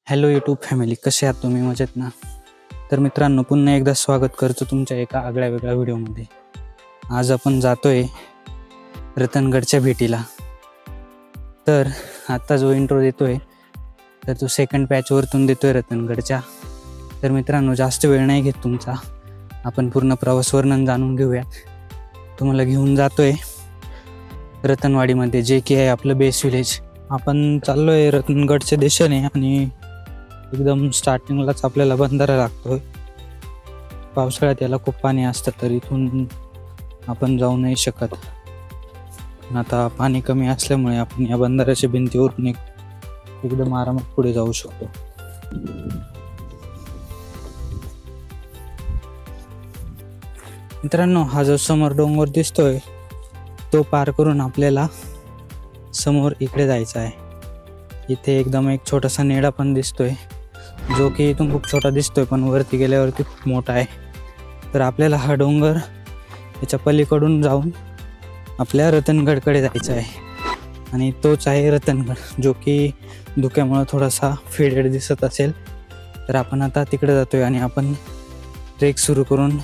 Hello YouTube family, कसे आहात तुम्ही? मजेत ना? तर मित्रांनो, पुन्हा एकदा स्वागत करतो तुमच्या एका आगळ्या वेगळ्या व्हिडिओमध्ये. आज आपण जातोय रतनगडच्या भेटीला. तर आत्ता जो इंट्रो देतोय तर तो सेकंड पॅचवरतून देतोय रतनगडच्या. तर मित्रांनो, जास्त वेळ नाही घेत तुमचा, आपण पूर्ण प्रवास वर्णन जाणून घेऊयात. तुम्हाला घेऊन जातोय रतनवाडीमध्ये, जे की आहे आपलं बेस विलेज. आपण चाललोय रतनगडच्या दिशेने आणि एकदम स्टार्टिंगलाच आपल्याला बंधारा लागतोय. पावसाळ्यात याला खूप पाणी असतं, तर इथून आपण जाऊ नाही शकत. आता पाणी कमी असल्यामुळे आपण या बंधाऱ्याच्या भिंतीवरून एकदम आरामात पुढे जाऊ शकतो. मित्रांनो, हा जो समोर डोंगर दिसतोय तो पार करून आपल्याला समोर इकडे जायचं आहे. इथे एकदम एक छोटासा नेडा पण दिसतोय, जो की इथून खूप छोटा दिसतोय पण वरती गेल्यावरती खूप मोठा आहे. तर आपल्याला हा डोंगर याच्या पलीकडून जाऊन आपल्या रतनगडकडे जायचं आहे. आणि तोच आहे रतनगड, जो की धुक्यामुळं थोडासा फेडेड दिसत असेल. तर आपण आता तिकडे जातोय आणि आपण ट्रेक सुरू करून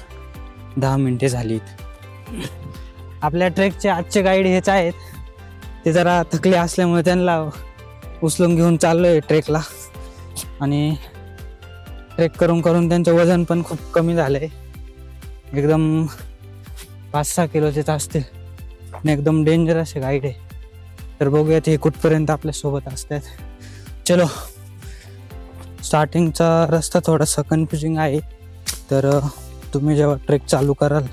10 मिनिटे झालीत. आपल्या ट्रेकचे आजचे गाईड हेच आहेत. ते जरा थकले असल्यामुळे त्यांना उचलून घेऊन चाललोय ट्रेकला. आणि ट्रेक करून करून त्यांचं वजन पण खूप कमी झालंय. एकदम 5-6 किलोचेच असतील आणि एकदम डेंजर असे गाईड आहे. तर बघूयात हे कुठपर्यंत आपल्या सोबत असतात. चलो. स्टार्टिंगचा रस्ता थोडासा कन्फ्युजिंग आहे. तर तुम्ही जेव्हा ट्रेक चालू कराल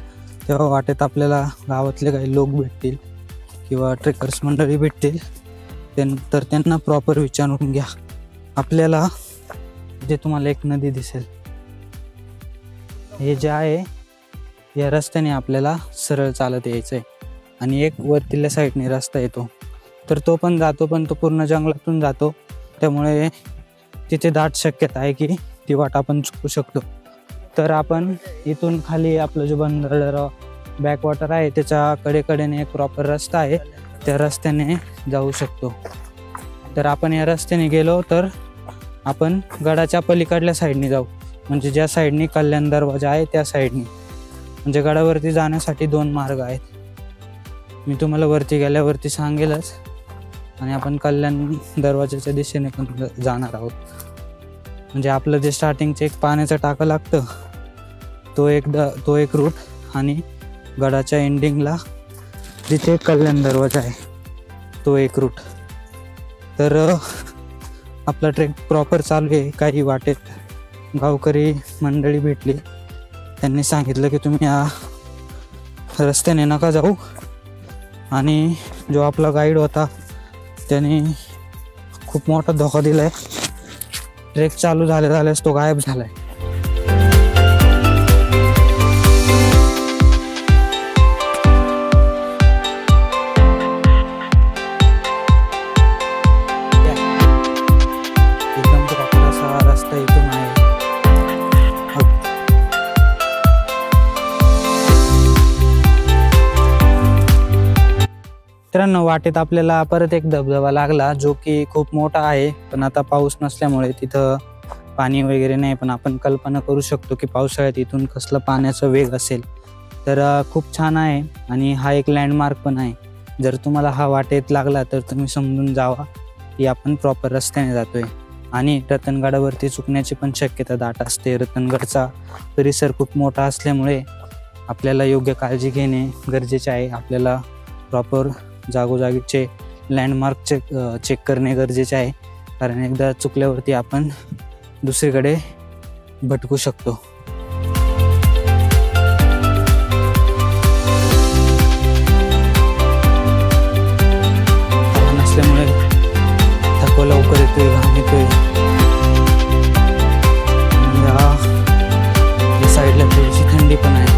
तेव्हा वाटेत आपल्याला गावातले काही लोक भेटतील किंवा ट्रेकर्स मंडळी भेटतील. तर त्यांना प्रॉपर विचारून घ्या. आपल्याला जे तुम्हाला एक नदी दिसेल, हे जे आहे या रस्त्याने आपल्याला सरळ चालत यायचं आहे. आणि एक वरतील्या साईडने रस्ता येतो, तर तो पण जातो, पण तो पूर्ण जंगलातून जातो. त्यामुळे तिथे दाट शक्यता आहे की ती वाट आपण चुकू शकतो. तर आपण इथून खाली आपलं जो बंधारा बॅकवॉटर आहे त्याच्या कडेकडेने एक प्रॉपर रस्ता आहे, त्या रस्त्याने जाऊ शकतो. तर आपण या रस्त्याने गेलो तर आपण गडाच्या पलीकडल्या साईडने जाऊ, म्हणजे ज्या साईडने कल्याण दरवाजा आहे त्या साईडने. म्हणजे गडावरती जाण्यासाठी 2 मार्ग आहेत. मी तुम्हाला वरती गेल्यावरती सांगेलच. आणि आपण कल्याण दरवाजाच्या दिशेने पण जाणार आहोत. म्हणजे आपलं जे स्टार्टिंगचे एक पाण्याचं टाकं लागतं तो एक रूट, आणि गडाच्या एंडिंगला जिथे कल्याण दरवाजा आहे तो एक रूट. तर आपला ट्रेक प्रॉपर चालू आहे. काही वाटेत गावकरी मंडळी भेटली, त्यांनी सांगितलं की तुम्ही या रस्त्याने नका जाऊ. आणि जो आपला गाईड होता त्याने खूप मोठा धोका दिला आहे. ट्रेक चालू झाल्यास तो गायब झाला आहे. मित्रांनो, वाटेत आपल्याला परत एक धबधबा लागला, जो की खूप मोठा आहे. पण आता पाऊस नसल्यामुळे तिथं पाणी वगैरे नाही. पण आपण कल्पना करू शकतो की पावसाळ्यात इथून कसलं पाण्याचा वेग असेल. तर खूप छान आहे आणि हा एक लँडमार्क पण आहे. जर तुम्हाला हा वाटेत लागला तर तुम्ही समजून जावा की आपण प्रॉपर रस्त्याने जातोय. आणि रतनगडावरती चुकण्याची पण शक्यता दाट असते. रतनगडचा परिसर खूप मोठा असल्यामुळे आपल्याला योग्य काळजी घेणे गरजेचे आहे. आपल्याला प्रॉपर जागोजागीचे लँडमार्क चेक करणे गरजेचे आहे, कारण एकदा चुकल्यावरती आपण दुसरीकडे भटकू शकतो. नसल्यामुळे थकवा लवकर येतोय, घाम येतोय. या साईडला थोडीशी थंडी पण आहे.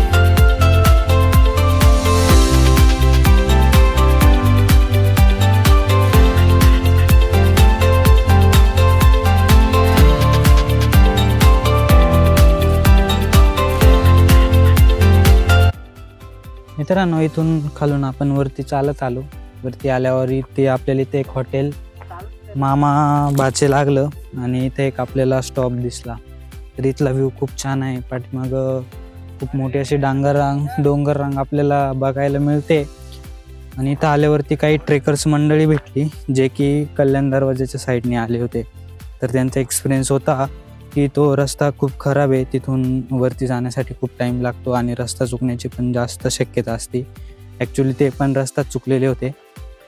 मित्रांनो, इथून खालून आपण वरती चालत आलो. वरती आल्यावर इथे आपल्याला इथे एक हॉटेल मामा बाचे लागलं आणि इथे एक आपल्याला स्टॉप दिसला. तर इथला व्ह्यू खूप छान आहे. पाठीमाग खूप मोठी अशी डोंगर रांग आपल्याला बघायला मिळते. आणि इथं आल्यावरती काही ट्रेकर्स मंडळी भेटली जे की कल्याण दरवाजाच्या साईडने आले होते. तर त्यांचा एक्सपिरियन्स होता की तो रस्ता खूप खराब आहे, तिथून वरती जाण्यासाठी खूप टाईम लागतो आणि रस्ता चुकण्याची पण जास्त शक्यता असते. ॲक्च्युली ते पण रस्ता चुकलेले होते.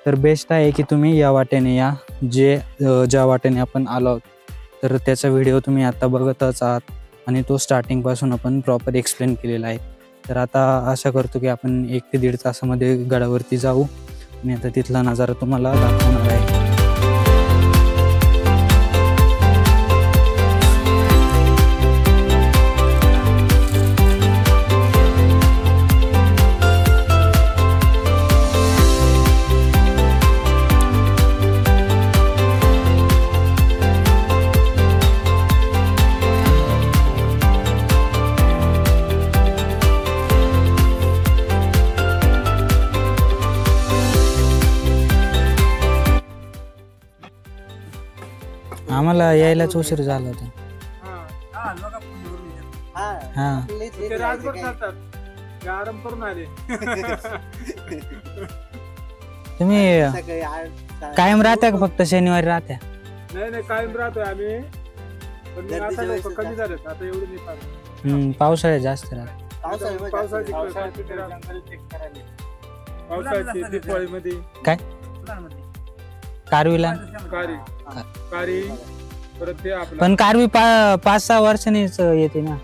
तर बेस्ट आहे की तुम्ही या वाटेने या, ज्या वाटेने आपण आलो आहोत. तर त्याचा व्हिडिओ तुम्ही आता बघतच आहात आणि तो स्टार्टिंगपासून आपण प्रॉपर एक्सप्लेन केलेला आहे. तर आता आशा करतो की आपण 1 ते 1.5 तासामध्ये गडावरती जाऊ आणि आता तिथला नजारा तुम्हाला दाखवणार आहे. आम्हाला यायलाच उशीर झाला होता. तुम्ही कायम राहत्या का फक्त शनिवारी राहत्या? नाही कायम राहतोय आम्ही, पण आता लोक कमी झालेत, आता एवढे नाही पाहत. पावसाळ्यात जास्त राहत. पावसाळ्याची दिवाळीमध्ये काय कारवीला कारी परत ते आपलं पण कारवी 5-6 वर्षांनीच येते ना.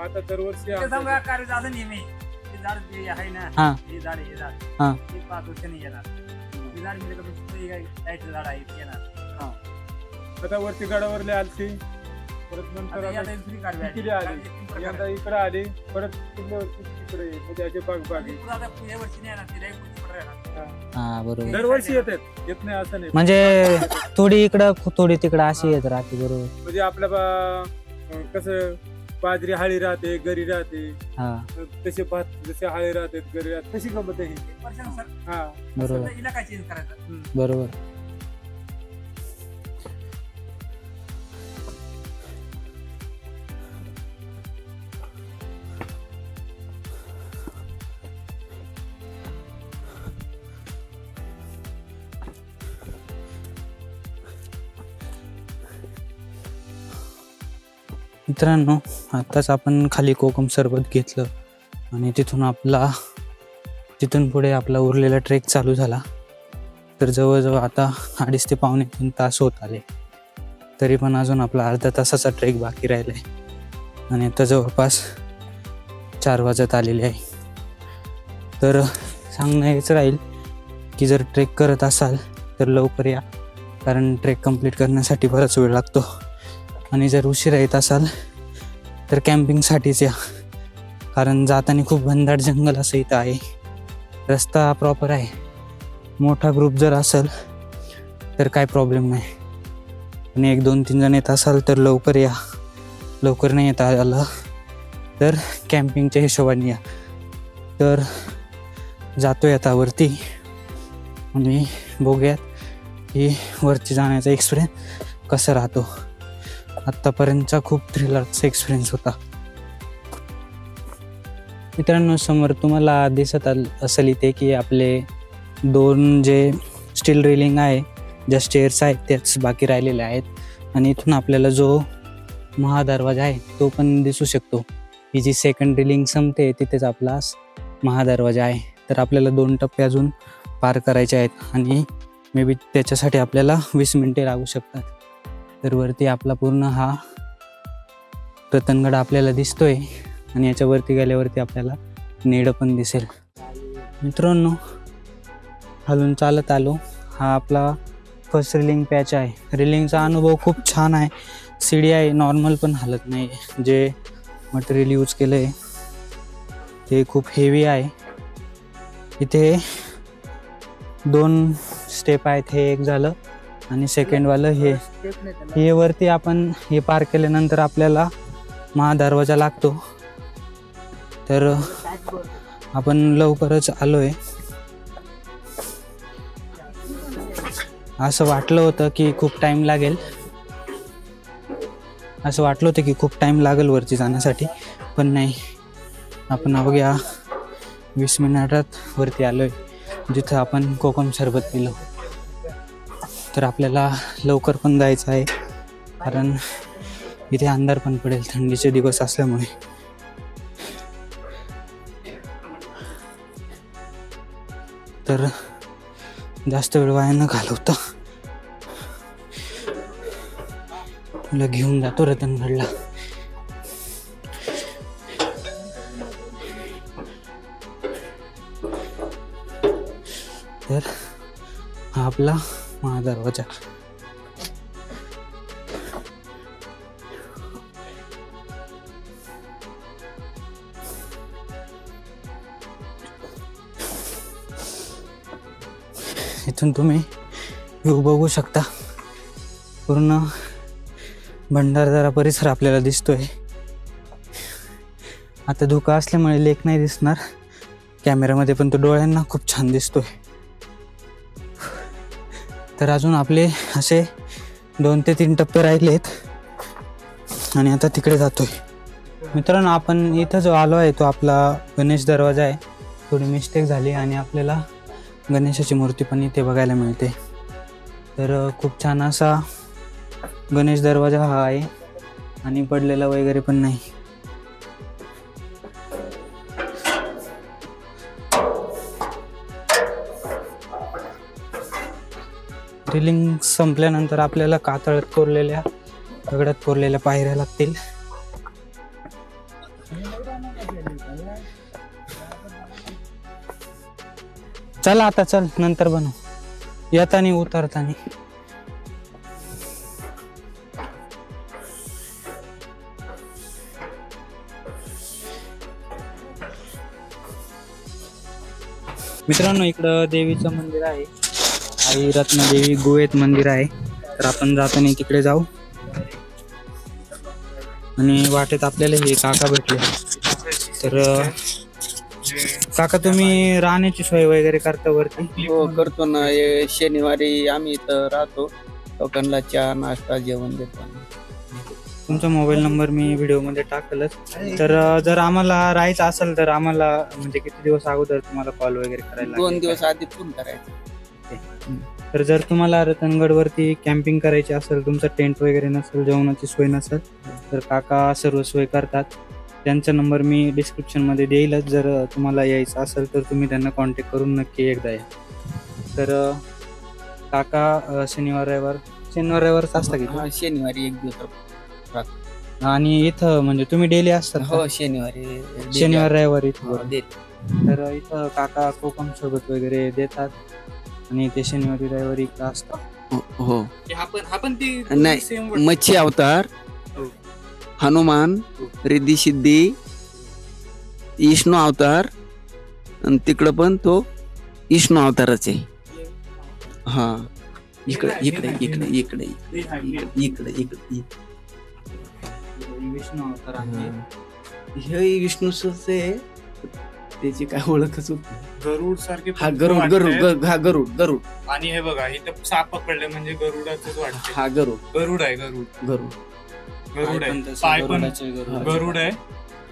आता दरवर्षी आता वरती गडावरले आलती, परत नंतर इकडे आली, परत तिकडे बरोबर दरवर्षी येत नाही असं नाही. म्हणजे थोडी इकडं थोडी तिकडं अशी येत राहते. बरोबर. म्हणजे आपल्या कसं बाजरी हाळी राहते, गरी राहते, तसे भात जसे हाळी राहते, गरी राहते, तशी गमत आहे. हा बरोबर बरोबर. मित्रांनो, आत्ताच आपण खाली कोकम सरबत घेतलं आणि तिथून पुढे आपला उरलेला ट्रेक चालू झाला. तर जवळजवळ आता 2.5 ते पावणे 3 तास होत आले, तरी पण अजून आपला अर्धा तासाचा ट्रेक बाकी राहिला आहे आणि आता जवळपास 4 वाजत आलेले आहे. तर सांगणं हेच राहील की जर ट्रेक करत असाल तर लवकर या, कारण ट्रेक कंप्लीट करण्यासाठी बराच वेळ लागतो. आणि जर उशिरा येत असाल तर कॅम्पिंगसाठीच या, कारण जाताना खूप घनदाट जंगल असं इथं आहे. रस्ता प्रॉपर आहे. मोठा ग्रुप जर असेल तर काय प्रॉब्लेम नाही, आणि 1-2-3 जण येत असाल तर लवकर या. लवकर नाही येता आलं तर कॅम्पिंगच्या हिशोबाने या. तर जातोय आता वरती आणि बघूयात की वरती जाण्याचा एक्सपिरियन्स कसा राहतो. आत्तापर्यंतचा खूप थ्रिलरचा एक्सपिरियन्स होता. मित्रांनो, समोर तुम्हाला दिसत असेल इथे की आपले 2 जे स्टील रेलिंग आहे, ज्या स्टेअर्स आहेत त्याच बाकी राहिलेल्या आहेत. आणि इथून आपल्याला जो महादरवाजा आहे तो पण दिसू शकतो. ही जी सेकंड रेलिंग संपते तिथेच आपला महादरवाजा आहे. तर आपल्याला 2 टप्पे अजून पार करायचे आहेत आणि मे बी त्याच्यासाठी आपल्याला 20 मिनिटे लागू शकतात. तर वरती आपला पूर्ण हा रतनगड आपल्याला दिसतोय आणि याच्यावरती गेल्यावरती आपल्याला नेड पण दिसेल. मित्रांनो, हलून चालत आलो. हा आपला फर्स्ट रेलिंग पॅच आहे. रेलिंगचा अनुभव खूप छान आहे. सीडी आहे, नॉर्मल पण हालत नाही. जे मटेरियल यूज केलं आहे ते खूप हेवी आहे. इथे 2 स्टेप आहेत. हे एक झालं आणि सेकंडवालं हे वरती आपण हे पार केल्यानंतर आपल्याला महादरवाजा लागतो. तर आपण लवकरच आलोय असं वाटलं होतं की खूप टाईम लागेल, वरती जाण्यासाठी, पण नाही, आपण अवघ्या 20 मिनिटात वरती आलोय, जिथं आपण कोकम सरबत पिलो. तर आपल्याला लवकर पण जायचं आहे, कारण इथे अंधार पण पडेल थंडीचे दिवस असल्यामुळे. तर जास्त वेळ वाया न घालवता तुला घेऊन जातो रतनगडला. तर हा आपला महादरवाजा. इथून तुम्ही व्ह्यू बघू शकता, पूर्ण भंडारदरा परिसर आपल्याला दिसतोय. आता धुका असल्यामुळे लेक नाही दिसणार कॅमेऱ्यामध्ये, पण तो डोळ्यांना खूप छान दिसतोय. तर अजून आपले असे 2 ते 3 टप्पे राहिलेत आणि आता तिकडे जातोय. मित्रांनो, आपण इथं जो आलो आहे तो आपला गणेश दरवाजा आहे. थोडी मिस्टेक झाली आणि आपल्याला गणेशाची मूर्ती पण इथे बघायला मिळते. तर खूप छान असा गणेश दरवाजा हा आहे आणि पडलेला वगैरे पण नाही. ड्रिलिंग संपल्यानंतर आपल्याला दगडात कोरलेल्या पायऱ्या लागतील. चला आता, चल नंतर बनवू, येतानी उतरतानी. मित्रांनो, इकडं देवीचं मंदिर आहे, आई रत्नदेवी गुहेत मंदिर आहे. तर आपण जाताना तिकडे जाऊ. आणि वाटेत आपल्याला हे काका भेटले. तर काका, तुम्ही राहण्याची सोय वगैरे करता वरती? हो, करतो ना. शनिवारी आम्ही इथं राहतो, लोकांना चहा नाश्ता जेवण देतो. तुमचा मोबाईल नंबर मी व्हिडिओमध्ये टाकलच. तर जर आम्हाला राहायचं असेल तर आम्हाला म्हणजे किती दिवस अगोदर तुम्हाला कॉल वगैरे करायला? 2 दिवस आधी फोन करायचा. तर जर तुम्हाला रतनगडवरती कॅम्पिंग करायची असेल, तुमचा टेंट वगैरे नसेल, जेवणाची सोय नसेल, तर काका सर्व सोय करतात. त्यांचा नंबर मी डिस्क्रिप्शनमध्ये देईलच. जर तुम्हाला यायचं असेल तर तुम्ही त्यांना कॉन्टॅक्ट करून नक्की एकदा या. तर काका शनिवार रविवारच असता की? शनिवारी 1 दिवस. आणि इथं म्हणजे तुम्ही डेली असतात? हो, शनिवार रविवारी. तर इथं काका कोकम सरबत वगैरे देतात आणि ते शनिवारी रविवारी इथं असतात. हो, नाही, मच्छी अवतार, हनुमान, रिद्धी सिद्धी, विष्णू अवतार, आणि तिकडं पण तो विष्णू अवतारच आहे. हा, इकडे विष्णू अवतार आहे. हे विष्णूच आहे, त्याची काय ओळखच होत. गरुड सारखे. हा, गरुड. आणि हे बघा, इथं साप पकडले म्हणजे गरुडाच वाटतं. हा, गरुड आहे. पाय पण गरुड आहे.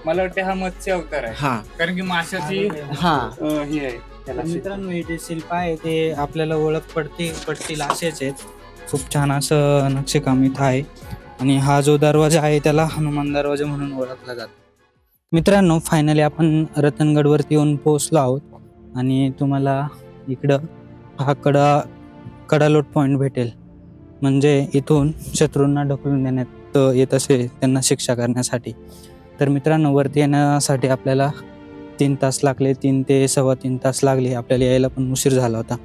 मला वाटतं हा मत्स्य अवतार आहे. हा, कारण की माशाची ही आहे. मित्रांनो, हे जे शिल्प आहे ते आपल्याला ओळख पडतील असेच आहेत. खूप छान असं नक्षीकाम इथं आहे. आणि हा जो दरवाजा आहे त्याला हनुमान दरवाजा म्हणून ओळखला जातो. मित्रांनो, फायनली आपण रतनगडवरती येऊन पोहोचलो आहोत. आणि तुम्हाला इकडं हा कडालोट पॉईंट भेटेल. म्हणजे इथून शत्रूंना ढकलून देण्यात येत असे, त्यांना शिक्षा करण्यासाठी. तर मित्रांनो, वरती येण्यासाठी आपल्याला 3 तास लागले. 3 ते 3.25 तास लागले. आपल्याला यायला पण उशीर झाला होता.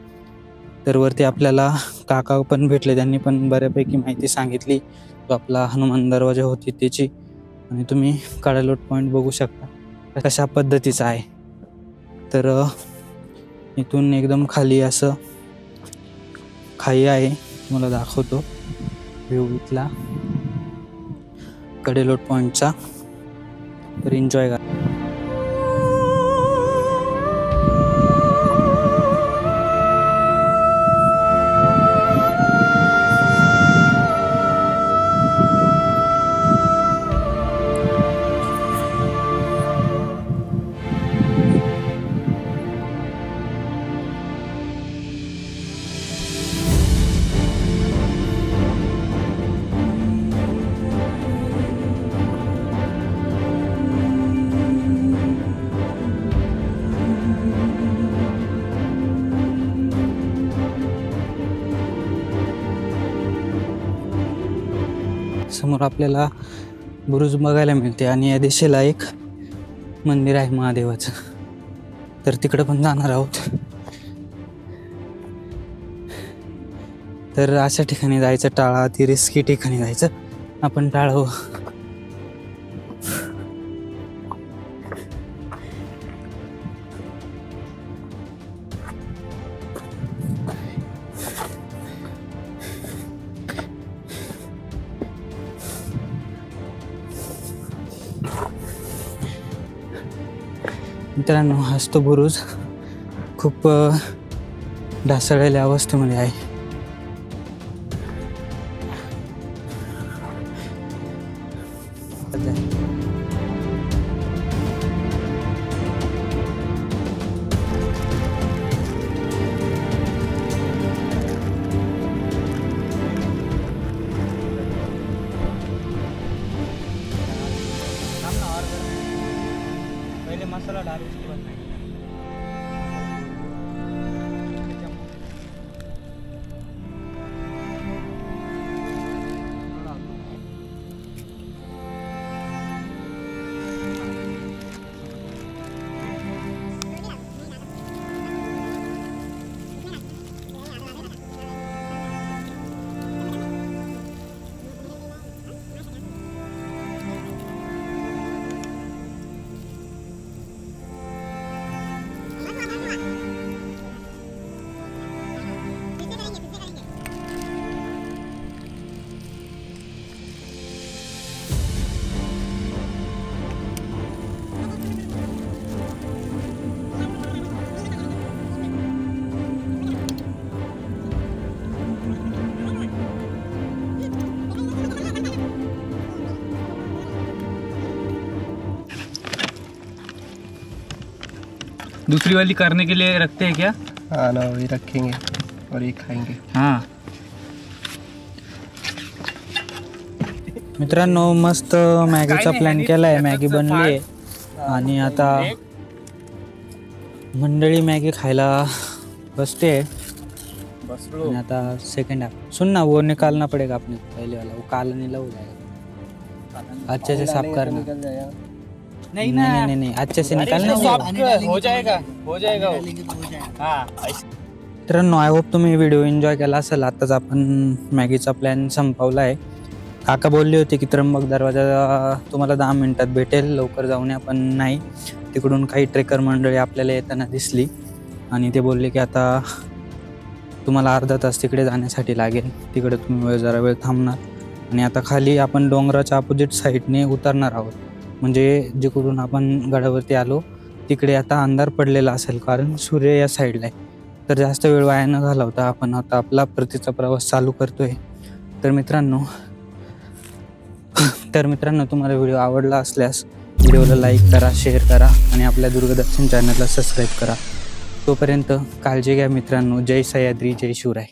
तर वरती आपल्याला काका पण भेटले. त्यांनी पण बऱ्यापैकी माहिती सांगितली. तो आपला हनुमान दरवाजा होती त्याची. आणि तुम्ही कडालोट पॉईंट बघू शकता कशा पद्धतीचा आहे. तर इथून एकदम खाली असं खाई आहे, मला दाखवतो व्ह्यू इथला कडालोट पॉईंटचा. तर एन्जॉय करा. समोर आपल्याला बुरुज बघायला मिळते आणि या दिशेला एक मंदिर आहे महादेवाचं, तर तिकडं पण जाणार आहोत. तर अशा ठिकाणी जायचं टाळा, ती रिस्की ठिकाणी जायचं आपण टाळावं. मित्रांनो, हाच तो बुरुज खूप ढासळलेल्या अवस्थेमध्ये आहे. पहले मसाला डालो, उसके बाद मैगी. दूसरी वाली करने के लिए रखते हैं क्या? हाँ ना, वही रखेंगे और ये खाएंगे. हाँ. मित्रांनो, मस्त मॅगीचा प्लॅन केलाय, मॅगी बनली आहे आणि आता मंडळी मॅगी खायला बसते. आणि आता सेकंड हाफ सुन ना, वो निकालना पड़ेगा अपने पहले वाला, वो काला नीला हो जाएगा, अच्छे से साफ करना. नहीं, अच्छे से निकालना हो जाएगा. हाँ. मित्रांनो, आय होप तुम्ही व्हिडिओ एन्जॉय केला असेल. आताच आपण मॅगीचा प्लॅन संपवला आहे. काका बोलले होते की त्र्यंबक दरवाजा तुम्हाला 10 मिनिटात भेटेल, लवकर जाऊन या. पण नाही, तिकडून काही ट्रेकर मंडळी आपल्याला येताना दिसली आणि ते बोलले की आता तुम्हाला अर्धा तास तिकडे जाण्यासाठी लागेल, तिकडे तुम्ही जरा वेळ थांबणार आणि आता खाली आपण डोंगराच्या अपोजिट साईडने उतरणार आहोत. म्हणजे जिकडून आपण गडावरती आलो तिकडे आता अंधार पडलेला असेल, कारण सूर्य या साईडला आहे. तर जास्त वेळ वाया न घालवता आपण आता आपला परतीचा प्रवास चालू करतोय. तर मित्रांनो, तुम्हाला व्हिडिओ आवडला असल्यास व्हिडिओला लाईक करा, शेअर करा आणि आपल्या दुर्गदर्शन चॅनलला सबस्क्राईब करा. तोपर्यंत काळजी घ्या मित्रांनो. जय सह्याद्री, जय शिवराय.